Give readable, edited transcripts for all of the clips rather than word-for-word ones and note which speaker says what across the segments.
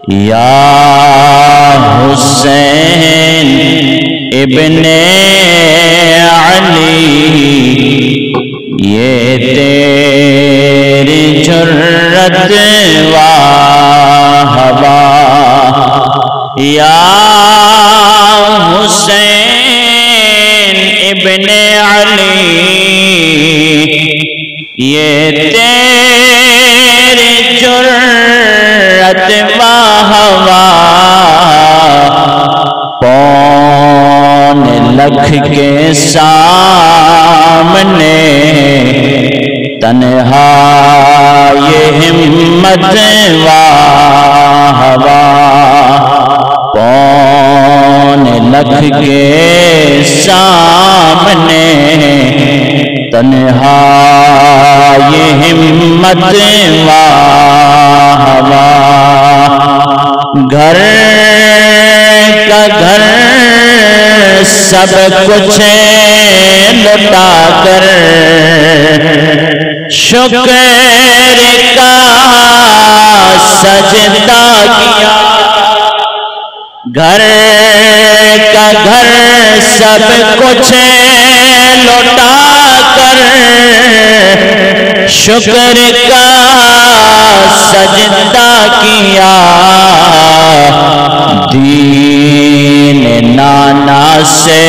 Speaker 1: یا حسین ابن علی یہ تیری جرت و ہوا، یا حسین ابن علی یہ تیری جرت و ہوا، پون لکھ کے سامنے تنہا یہ ہمت و ہوا، پون لکھ کے سامنے تنہا یہ ہمت و ہوا، گھر کا گھر سب کچھ لٹا کر شکر کا سجدہ کیا، گھر کا گھر سب کچھ لٹا کر شکر کا سجدہ کیا، دین نانا سے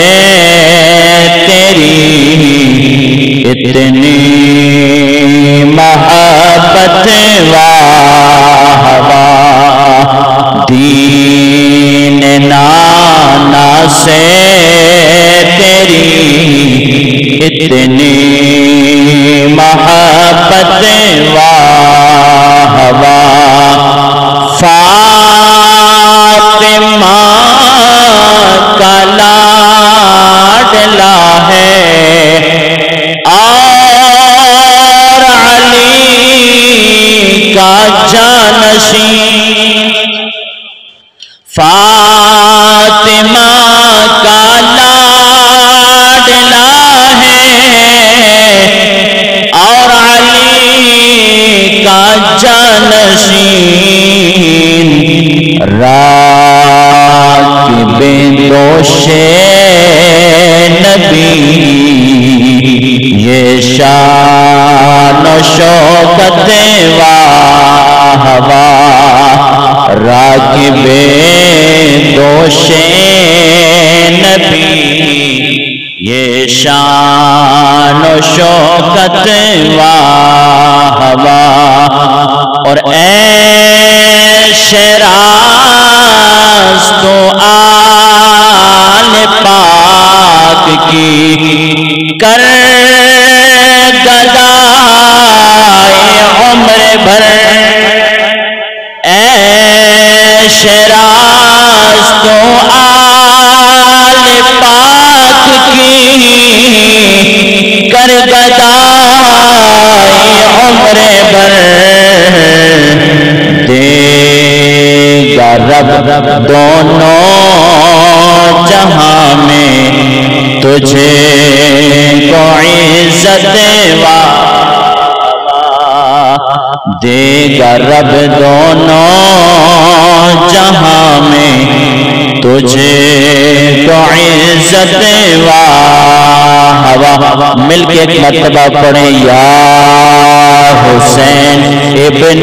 Speaker 1: تیری اتنی محبت و ہوا، دین نانا سے تیری اتنی محبت و ہوا، فاطمہ کا لاڈلا ہے اور علی کا جانشین، فاطمہ کا لاڈلا ہے اور علی کا جانشین، راکب دوش نبی یہ شان و شوکت و ہوا، راکب دوش نبی یہ شان و شوکت و ہوا، اور عیش راز تو آل پاک کی کر گدائے عمر بھر، عیش راز تو آل پاک کی کر گدائے عمر بھر، دے گا رب دونوں جہاں میں تجھے کو عزت و دے گا رب دونوں جہاں میں تجھے کو عزت و ہوا، مل کے ایک مرتبہ پڑھیں، یا حسین ابن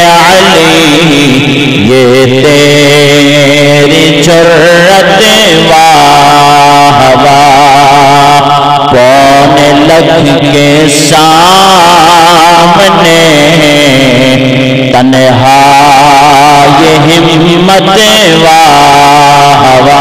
Speaker 1: علی یہ تیری جرت و ہوا، پون لکھ کے سامنے تنہا یہ ہمت و ہوا،